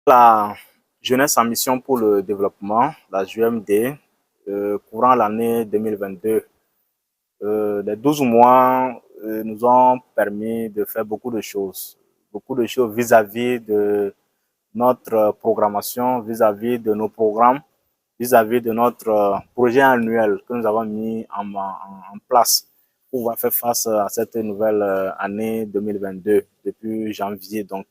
La Jeunesse en mission pour le développement, la JMD, courant l'année 2022. Les 12 mois nous ont permis de faire beaucoup de choses vis-à-vis de notre programmation, vis-à-vis de nos programmes, vis-à-vis de notre projet annuel que nous avons mis en place pour pouvoir faire face à cette nouvelle année 2022 depuis janvier. Donc,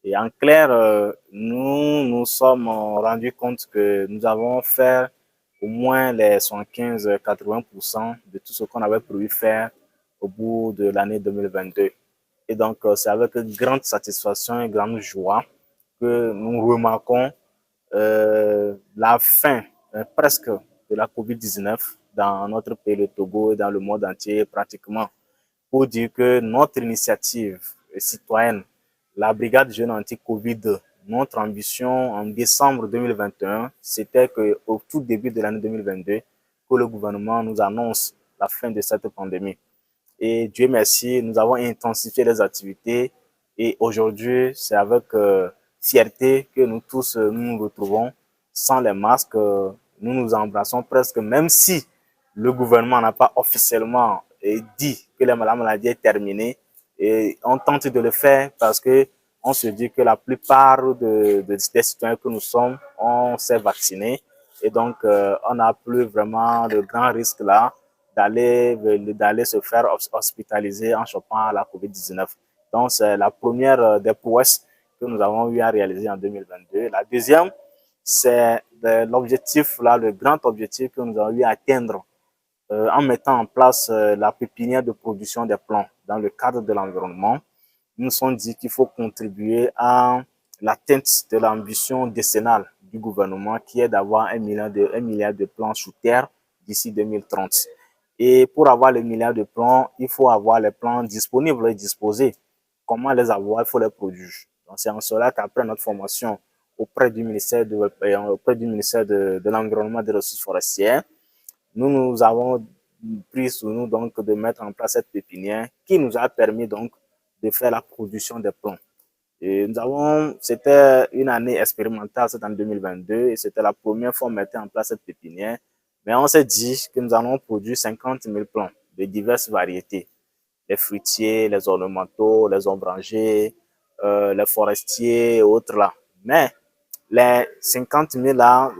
et en clair, nous nous sommes rendus compte que nous avons fait au moins les 75-80% de tout ce qu'on avait prévu faire au bout de l'année 2022. Et donc, c'est avec grande satisfaction et grande joie que nous remarquons la fin presque de la COVID-19 dans notre pays, le Togo, et dans le monde entier pratiquement, pour dire que notre initiative citoyenne, la Brigade Jeune Anti-Covid, notre ambition en décembre 2021, c'était qu'au tout début de l'année 2022, que le gouvernement nous annonce la fin de cette pandémie. Et Dieu merci, nous avons intensifié les activités et aujourd'hui, c'est avec fierté que nous tous nous retrouvons sans les masques. Nous nous embrassons presque, même si le gouvernement n'a pas officiellement dit que la maladie est terminée. Et on tente de le faire parce que on se dit que la plupart des citoyens que nous sommes, on s'est vaccinés. Et donc, on n'a plus vraiment de grands risques là d'aller se faire hospitaliser en chopant la COVID-19. Donc, c'est la première des prouesses que nous avons eu à réaliser en 2022. La deuxième, c'est l'objectif, là, le grand objectif que nous avons eu à atteindre en mettant en place la pépinière de production des plants dans le cadre de l'environnement. Nous nous sommes dit qu'il faut contribuer à l'atteinte de l'ambition décennale du gouvernement qui est d'avoir 1 milliard de plants sous terre d'ici 2030. Et pour avoir les milliards de plants, il faut avoir les plants disponibles et disposés. Comment les avoir? Il faut les produire. Donc, c'est en cela qu'après notre formation auprès du ministère de l'Environnement et des Ressources forestières, nous avons pris sur nous donc de mettre en place cette pépinière qui nous a permis donc de faire la production des plants. Et c'était une année expérimentale, c'était en 2022, et c'était la première fois qu'on mettait en place cette pépinière. Mais on s'est dit que nous allons produire 50 000 plants de diverses variétés. Les fruitiers, les ornementaux, les ombragers, les forestiers et autres là. Mais les 50 000 là,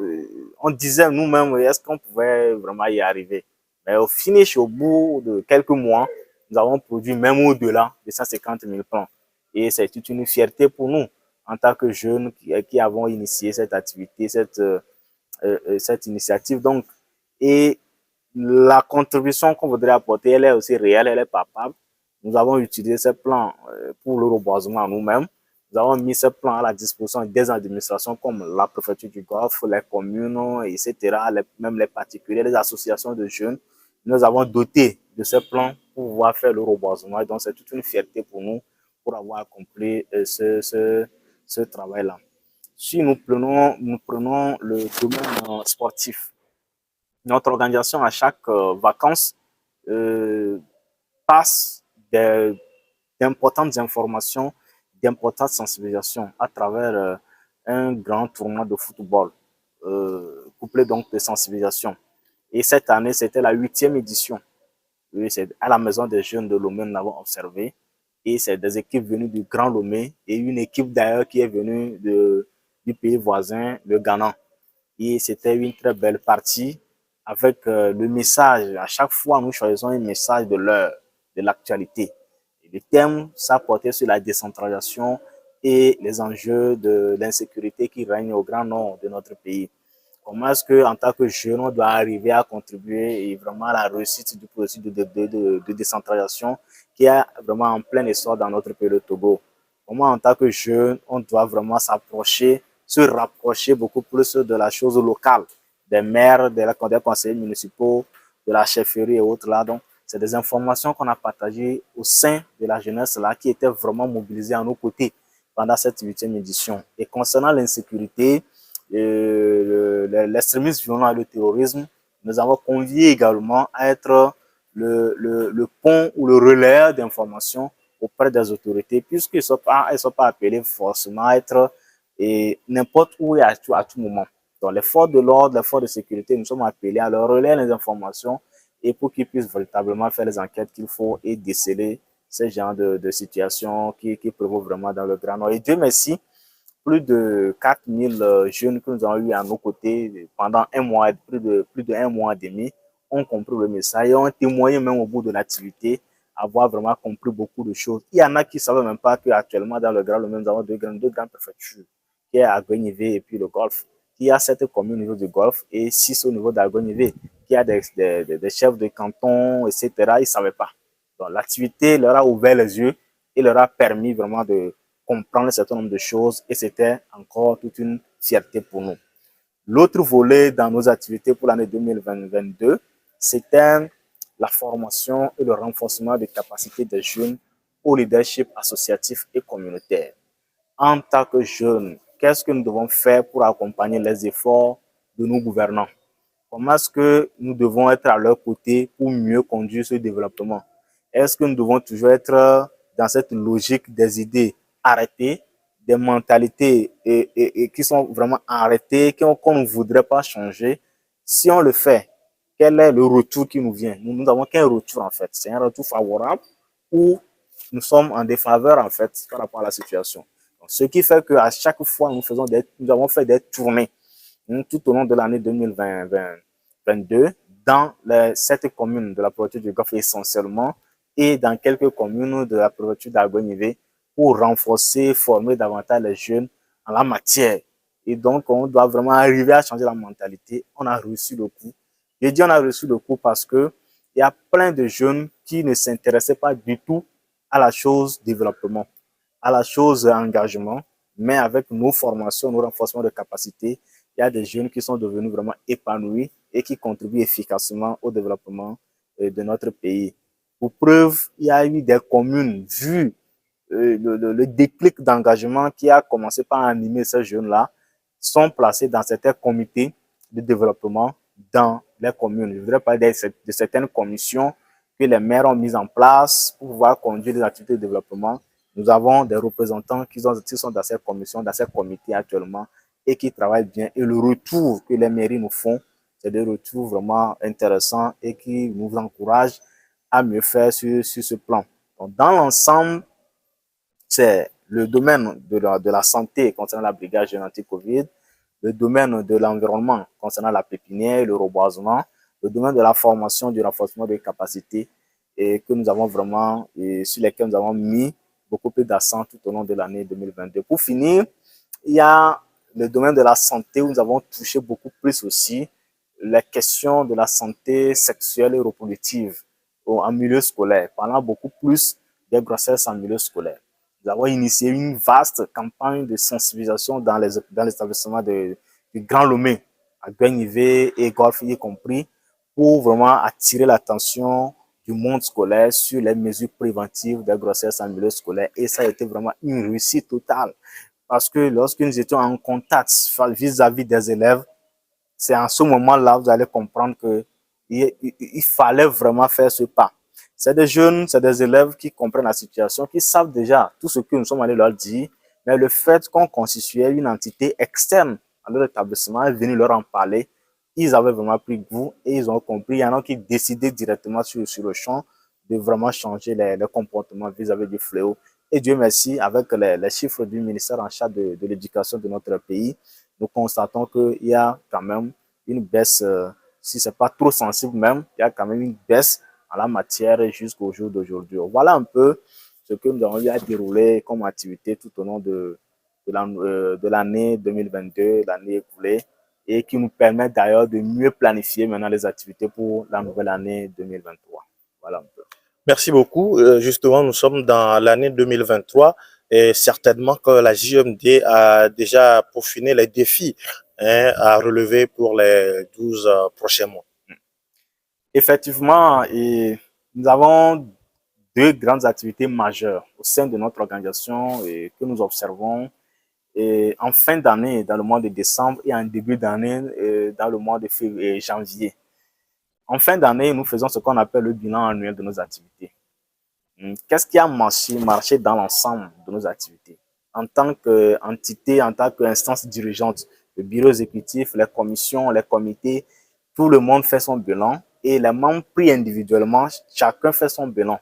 on disait nous-mêmes, est-ce qu'on pouvait vraiment y arriver? Mais au finish, au bout de quelques mois, nous avons produit même au-delà de 150 000 plants. Et c'est toute une fierté pour nous, en tant que jeunes qui avons initié cette activité, cette initiative. Donc, et la contribution qu'on voudrait apporter, elle est aussi réelle, elle est palpable. Nous avons utilisé ces plans pour le reboisement nous-mêmes. Nous avons mis ces plans à la disposition des administrations comme la préfecture du Golfe, les communes, etc., même les particuliers, les associations de jeunes. Nous avons doté de ces plans pour pouvoir faire le reboisement. Donc, c'est toute une fierté pour nous pour avoir accompli ce travail-là. Si nous prenons le domaine sportif, notre organisation à chaque vacances euh, passe d'importantes informations, d'importantes sensibilisations à travers un grand tournoi de football, couplé donc de sensibilisation. Et cette année, c'était la 8e édition. Oui, c'est à la maison des jeunes de Lomé, nous l'avons observé. Et c'est des équipes venues du Grand Lomé et une équipe d'ailleurs qui est venue du pays voisin, le Ghana. Et c'était une très belle partie avec le message. À chaque fois, nous choisissons un message de l'heure, de l'actualité. Et le thème, ça portait sur la décentralisation et les enjeux de l'insécurité qui règnent au grand nord de notre pays. Comment est-ce qu'en tant que jeune, on doit arriver à contribuer et vraiment à la réussite du processus de décentralisation qui est vraiment en plein essor dans notre pays, le Togo. Comment en tant que jeune, on doit vraiment s'approcher, se rapprocher beaucoup plus de la chose locale, des maires, des conseillers municipaux, de la chefferie et autres là. Donc, c'est des informations qu'on a partagées au sein de la jeunesse là qui était vraiment mobilisée à nos côtés pendant cette 8e édition. Et concernant l'insécurité, l'extrémisme violent et le terrorisme, nous avons convié également à être le pont ou le relais d'informations auprès des autorités, puisqu'ils ne sont pas appelés forcément à être et n'importe où et à tout moment. Donc, les forces de l'ordre, les forces de sécurité, nous sommes appelés à leur relayer les informations et pour qu'ils puissent véritablement faire les enquêtes qu'il faut et déceler ce genre de situations qui prévaut vraiment dans le Grand Nord. Et Dieu merci, plus de 4000 jeunes que nous avons eu à nos côtés pendant un mois, plus de un mois et demi, ont compris le message et ont témoigné même au bout de l'activité, avoir vraiment compris beaucoup de choses. Il y en a qui ne savaient même pas qu'actuellement dans le Grand Lomé, nous avons deux grandes préfectures, qui est Agognivé et puis le Golfe. Il y a 7 communes au niveau du Golfe et 6 au niveau d'Agognivé, qui a des chefs de canton, etc. Ils ne savaient pas. Donc l'activité leur a ouvert les yeux et leur a permis vraiment de comprendre un certain nombre de choses et c'était encore toute une fierté pour nous. L'autre volet dans nos activités pour l'année 2022, c'était la formation et le renforcement des capacités des jeunes au leadership associatif et communautaire. En tant que jeunes, qu'est-ce que nous devons faire pour accompagner les efforts de nos gouvernants? Comment est-ce que nous devons être à leur côté pour mieux conduire ce développement? Est-ce que nous devons toujours être dans cette logique des idées arrêtées, des mentalités et qui sont vraiment arrêtées, qu'on ne voudrait pas changer? Si on le fait, quel est le retour qui nous vient? Nous n'avons qu'un retour en fait. C'est un retour favorable ou nous sommes en défaveur en fait par rapport à la situation. Donc, ce qui fait qu'à chaque fois, nous avons fait des tournées tout au long de l'année 2022 dans les 7 communes de la préfecture du Golfe essentiellement et dans quelques communes de la préfecture d'Argonivé pour renforcer, former davantage les jeunes en la matière. Et donc, on doit vraiment arriver à changer la mentalité. On a reçu le coup. Je dis on a reçu le coup parce que il y a plein de jeunes qui ne s'intéressaient pas du tout à la chose développement, à la chose engagement, mais avec nos formations, nos renforcements de capacité, il y a des jeunes qui sont devenus vraiment épanouis et qui contribuent efficacement au développement de notre pays. Pour preuve, il y a eu des communes, vu le déclic d'engagement qui a commencé par animer ces jeunes-là, sont placés dans certains comités de développement dans les communes. Je voudrais parler de certaines commissions que les maires ont mises en place pour pouvoir conduire les activités de développement. Nous avons des représentants qui sont dans ces commissions, dans ces comités actuellement et qui travaillent bien. Et le retour que les mairies nous font, c'est des retours vraiment intéressants et qui nous encouragent à mieux faire sur ce plan. Donc, dans l'ensemble, c'est le domaine de la santé concernant la brigade jeune anti-Covid, le domaine de l'environnement concernant la pépinière, le reboisement, le domaine de la formation, du renforcement des capacités et que nous avons vraiment, et sur lesquels nous avons mis beaucoup plus d'accent tout au long de l'année 2022. Pour finir, il y a le domaine de la santé où nous avons touché beaucoup plus aussi les questions de la santé sexuelle et reproductive en milieu scolaire, parlant beaucoup plus des grossesses en milieu scolaire. Nous avons initié une vaste campagne de sensibilisation dans les établissements du Grand Lomé, à Guenivé et Golfe y compris, pour vraiment attirer l'attention du monde scolaire sur les mesures préventives des grossesses en milieu scolaire. Et ça a été vraiment une réussite totale. Parce que lorsque nous étions en contact vis-à-vis des élèves, c'est en ce moment-là que vous allez comprendre qu'il fallait vraiment faire ce pas. C'est des jeunes, c'est des élèves qui comprennent la situation, qui savent déjà tout ce que nous sommes allés leur dire, mais le fait qu'on constituait une entité externe à leur établissement est venu leur en parler. Ils avaient vraiment pris goût et ils ont compris. Il y en a qui décidaient directement sur le champ de vraiment changer les comportements vis-à-vis du fléau. Et Dieu merci, avec les chiffres du ministère en charge de l'éducation de notre pays, nous constatons qu'il y a quand même une baisse, si ce n'est pas trop sensible même, il y a quand même une baisse en la matière jusqu'au jour d'aujourd'hui. Voilà un peu ce que nous avons eu à dérouler comme activité tout au long de l'année 2022, l'année écoulée, et qui nous permet d'ailleurs de mieux planifier maintenant les activités pour la nouvelle année 2023. Voilà un peu. Merci beaucoup. Justement, nous sommes dans l'année 2023 et certainement que la JMD a déjà peaufiné les défis à relever pour les 12 prochains mois. Effectivement, et nous avons deux grandes activités majeures au sein de notre organisation et que nous observons et en fin d'année, dans le mois de décembre, et en début d'année, dans le mois de février, janvier. En fin d'année, nous faisons ce qu'on appelle le bilan annuel de nos activités. Qu'est-ce qui a marché dans l'ensemble de nos activités? en tant qu'entité, en tant qu'instance dirigeante, le bureau exécutif, les commissions, les comités, tout le monde fait son bilan et les membres pris individuellement, chacun fait son bilan.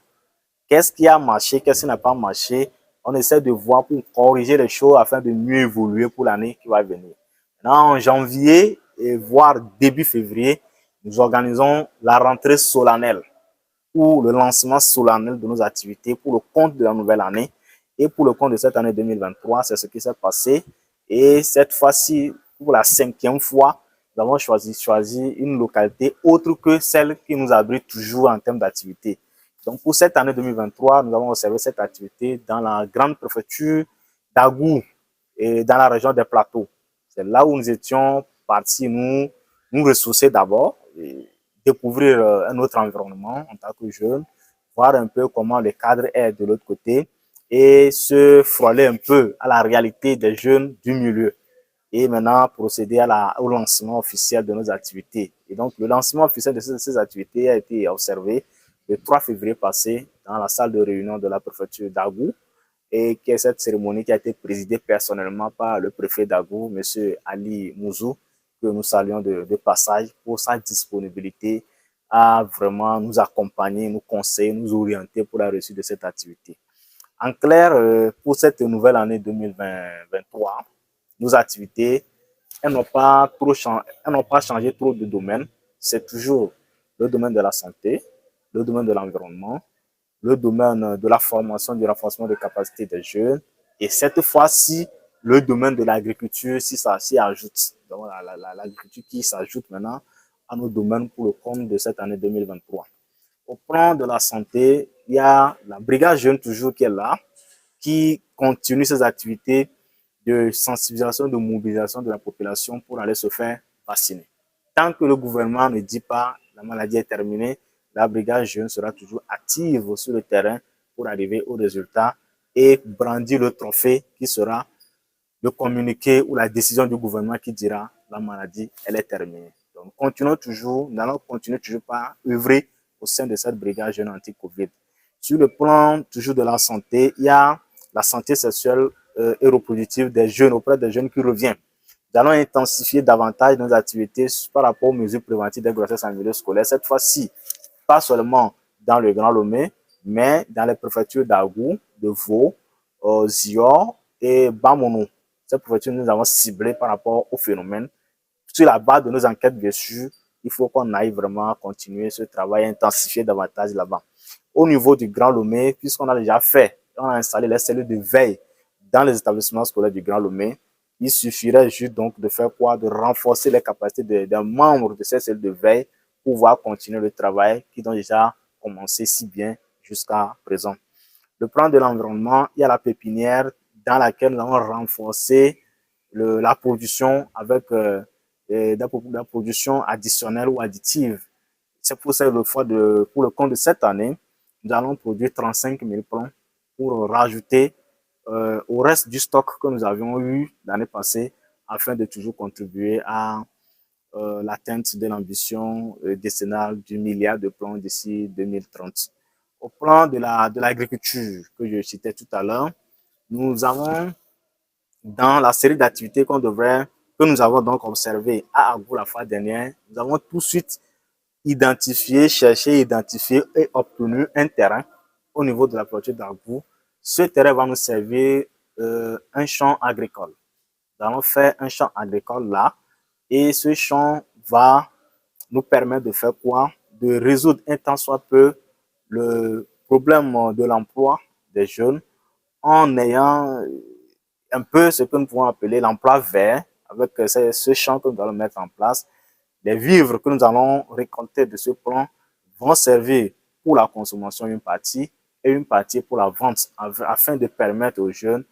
Qu'est-ce qui a marché, qu'est-ce qui n'a pas marché? On essaie de voir pour corriger les choses afin de mieux évoluer pour l'année qui va venir. Maintenant, en janvier et voire début février, nous organisons la rentrée solennelle ou le lancement solennel de nos activités pour le compte de la nouvelle année. Et pour le compte de cette année 2023, c'est ce qui s'est passé. Et cette fois-ci, pour la 5e fois, nous avons choisi une localité autre que celle qui nous abrite toujours en termes d'activité. Donc, pour cette année 2023, nous avons observé cette activité dans la grande préfecture d'Agou et dans la région des Plateaux. C'est là où nous étions partis nous ressourcer d'abord, découvrir un autre environnement en tant que jeunes, voir un peu comment le cadre est de l'autre côté et se frôler un peu à la réalité des jeunes du milieu. Et maintenant, procéder au lancement officiel de nos activités. Et donc, le lancement officiel de ces activités a été observé le 3 février passé dans la salle de réunion de la préfecture d'Agou, et qui est cette cérémonie qui a été présidée personnellement par le préfet d'Agou, M. Ali Mouzou, que nous saluons de passage pour sa disponibilité à vraiment nous accompagner, nous conseiller, nous orienter pour la réussite de cette activité. En clair, pour cette nouvelle année 2023, nos activités, elles n'ont pas changé trop de domaines. C'est toujours le domaine de la santé, le domaine de l'environnement, le domaine de la formation, du renforcement des capacités des jeunes, et cette fois-ci, le domaine de l'agriculture, si ça s'y ajoute. Donc, l'agriculture qui s'ajoute maintenant à nos domaines pour le compte de cette année 2023. Au plan de la santé, il y a la brigade jeune toujours qui est là, qui continue ses activités de sensibilisation, de mobilisation de la population pour aller se faire vacciner. Tant que le gouvernement ne dit pas la maladie est terminée, la brigade jeune sera toujours active sur le terrain pour arriver au résultat et brandir le trophée qui sera le communiqué ou la décision du gouvernement qui dira la maladie, elle est terminée. Donc, nous allons continuer toujours par œuvrer au sein de cette brigade jeune anti-Covid. Sur le plan toujours de la santé, il y a la santé sexuelle et reproductive des jeunes, auprès des jeunes qui revient. Nous allons intensifier davantage nos activités par rapport aux mesures préventives des grossesses en milieu scolaire. Cette fois-ci, pas seulement dans le Grand Lomé, mais dans les préfectures d'Agou, de Vaud, Zior et Bamono. Cette préfecture, nous avons ciblé par rapport au phénomène. Sur la base de nos enquêtes, bien sûr, il faut qu'on aille vraiment continuer ce travail, intensifier davantage là-bas. Au niveau du Grand Lomé, puisqu'on a déjà on a installé les cellules de veille dans les établissements scolaires du Grand Lomé, il suffirait juste donc de faire quoi? De renforcer les capacités des membres de ces cellules de veille pour pouvoir continuer le travail qui ont déjà commencé si bien jusqu'à présent. Le plan de l'environnement, il y a la pépinière dans laquelle nous avons renforcé la production avec la production additionnelle ou additive. C'est pour ça que pour le compte de cette année, nous allons produire 35 000 plants pour rajouter au reste du stock que nous avions eu l'année passée afin de toujours contribuer à l'atteinte de l'ambition décennale du milliard de plants d'ici 2030. Au plan de l'agriculture que je citais tout à l'heure, nous avons dans la série d'activités que nous avons donc observé à Agou la fois dernière, nous avons tout de suite cherché, identifié et obtenu un terrain au niveau de la préfecture d'Agou. Ce terrain va nous servir un champ agricole. Nous allons faire un champ agricole là et ce champ va nous permettre de faire quoi? De résoudre un tant soit peu le problème de l'emploi des jeunes en ayant un peu ce que nous pouvons appeler l'emploi vert avec ce champ que nous allons mettre en place. Les vivres que nous allons récolter de ce plan vont servir pour la consommation une partie et une partie pour la vente afin de permettre aux jeunes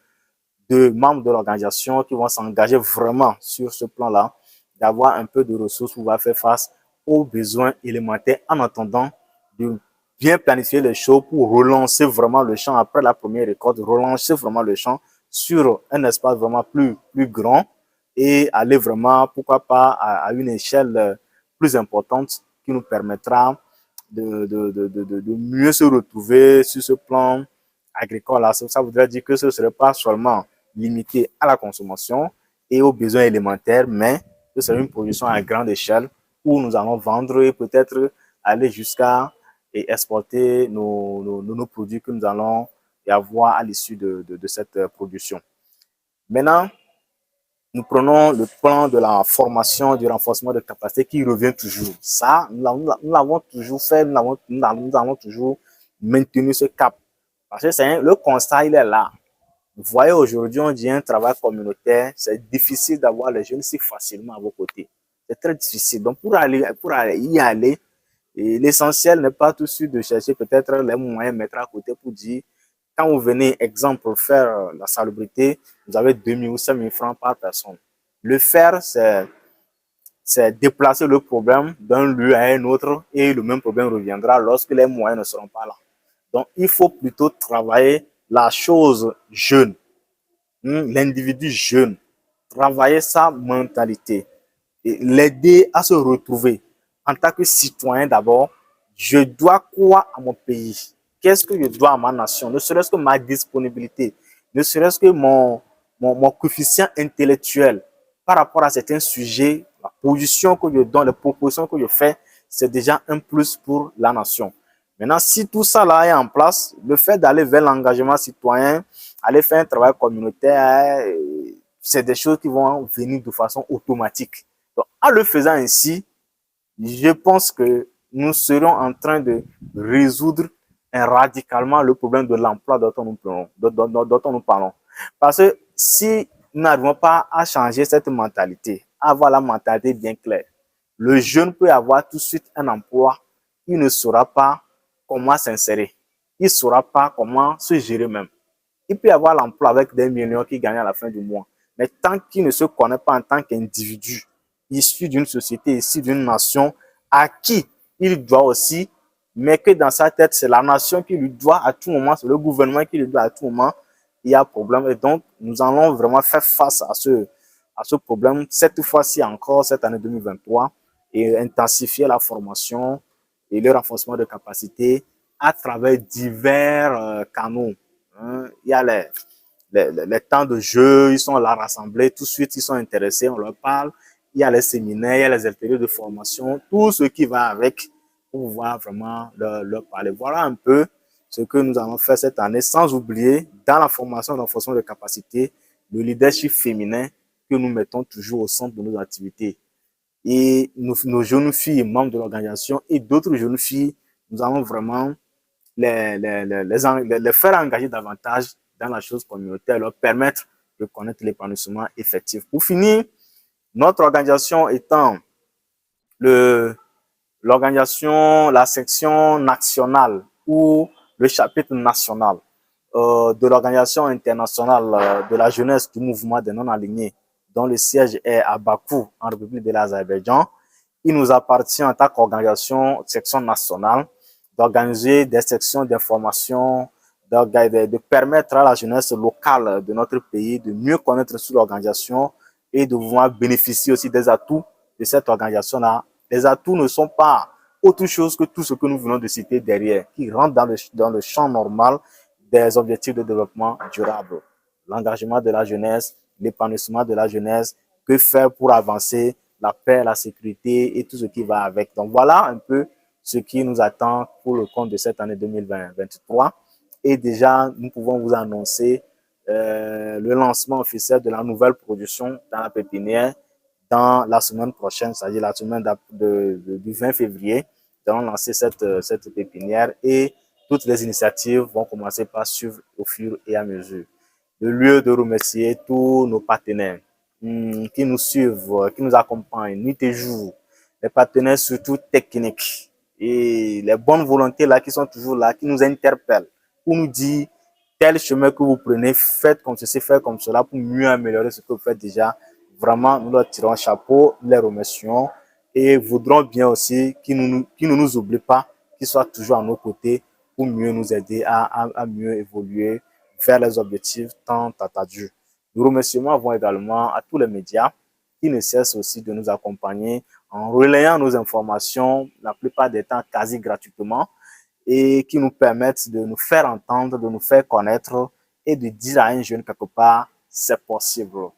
de membres de l'organisation qui vont s'engager vraiment sur ce plan-là d'avoir un peu de ressources pour pouvoir faire face aux besoins élémentaires en attendant de bien planifier les choses pour relancer vraiment le champ après la première récolte, relancer vraiment le champ sur un espace vraiment plus grand et aller vraiment, pourquoi pas, à une échelle plus importante qui nous permettra de mieux se retrouver sur ce plan agricole. Ça voudrait dire que ce ne serait pas seulement limitée à la consommation et aux besoins élémentaires, mais que c'est une production à grande échelle où nous allons vendre et peut-être aller jusqu'à et exporter nos produits que nous allons avoir à l'issue de cette production. Maintenant, nous prenons le plan de la formation, du renforcement de capacité qui revient toujours. Ça, nous l'avons toujours fait, nous avons toujours maintenu ce cap. Parce que le constat, il est là. Vous voyez, aujourd'hui, on dit un travail communautaire, c'est difficile d'avoir les jeunes si facilement à vos côtés. C'est très difficile. Donc, pour y aller, l'essentiel n'est pas tout de suite de chercher peut-être les moyens à mettre à côté pour dire, quand vous venez, exemple, pour faire la salubrité, vous avez 2 000 ou 5 000 francs par personne. Le faire, c'est déplacer le problème d'un lieu à un autre et le même problème reviendra lorsque les moyens ne seront pas là. Donc, il faut plutôt travailler la chose jeune, l'individu jeune, travailler sa mentalité, l'aider à se retrouver en tant que citoyen d'abord. Je dois quoi à mon pays? Qu'est-ce que je dois à ma nation? Ne serait-ce que ma disponibilité, ne serait-ce que mon coefficient intellectuel par rapport à certains sujets, la position que je donne, les propositions que je fais, c'est déjà un plus pour la nation. Maintenant, si tout ça là est en place, le fait d'aller vers l'engagement citoyen, aller faire un travail communautaire, c'est des choses qui vont venir de façon automatique. Donc, en le faisant ainsi, je pense que nous serons en train de résoudre radicalement le problème de l'emploi dont nous parlons. Parce que si nous n'arrivons pas à changer cette mentalité, à avoir la mentalité bien claire, le jeune peut avoir tout de suite un emploi, il ne saura pas comment s'insérer, il ne saura pas comment se gérer même. Il peut avoir l'emploi avec des millions qu'il gagne à la fin du mois, mais tant qu'il ne se connaît pas en tant qu'individu, issu d'une société, issu d'une nation, à qui il doit aussi, mais que dans sa tête, c'est la nation qui lui doit à tout moment, c'est le gouvernement qui lui doit à tout moment, il y a problème. Et donc, nous allons vraiment faire face à ce problème, cette fois-ci encore, cette année 2023, et intensifier la formation et le renforcement de capacités à travers divers canaux. Il y a les temps de jeu, ils sont là rassemblés, tout de suite, ils sont intéressés, on leur parle. Il y a les séminaires, il y a les ateliers de formation, tout ce qui va avec pour pouvoir vraiment leur parler. Voilà un peu ce que nous allons faire cette année, sans oublier, dans la formation et renforcement de capacité, le leadership féminin que nous mettons toujours au centre de nos activités. Et nos jeunes filles, membres de l'organisation, et d'autres jeunes filles, nous allons vraiment les faire engager davantage dans la chose communautaire, leur permettre de connaître l'épanouissement effectif. Pour finir, notre organisation étant l'organisation, la section nationale ou le chapitre national de l'organisation internationale de la jeunesse du mouvement des non-alignés, dont le siège est à Bakou, en République de l'Azerbaïdjan. Il nous appartient en tant qu'organisation, section nationale, d'organiser des sections d'information, de permettre à la jeunesse locale de notre pays de mieux connaître sur l'organisation et de pouvoir bénéficier aussi des atouts de cette organisation-là. Les atouts ne sont pas autre chose que tout ce que nous venons de citer derrière, qui rentre dans le champ normal des objectifs de développement durable. L'engagement de la jeunesse, l'épanouissement de la jeunesse, que faire pour avancer, la paix, la sécurité et tout ce qui va avec. Donc voilà un peu ce qui nous attend pour le compte de cette année 2023. Et déjà, nous pouvons vous annoncer le lancement officiel de la nouvelle production dans la pépinière dans la semaine prochaine, c'est-à-dire la semaine du 20 février. Nous allons lancer cette pépinière et toutes les initiatives vont commencer par suivre au fur et à mesure. Le lieu de remercier tous nos partenaires qui nous suivent, qui nous accompagnent nuit et jour, les partenaires surtout techniques et les bonnes volontés là qui sont toujours là, qui nous interpellent pour nous dire tel chemin que vous prenez, faites comme ceci, faites comme cela pour mieux améliorer ce que vous faites déjà. Vraiment, nous leur tirons un chapeau, nous les remercions et voudrons bien aussi qu'ils ne nous oublient pas, qu'ils soient toujours à nos côtés pour mieux nous aider à mieux évoluer vers les objectifs tant attendus. Nous remerciements vont également à tous les médias qui ne cessent aussi de nous accompagner en relayant nos informations, la plupart des temps quasi gratuitement, et qui nous permettent de nous faire entendre, de nous faire connaître et de dire à un jeune quelque part c'est possible.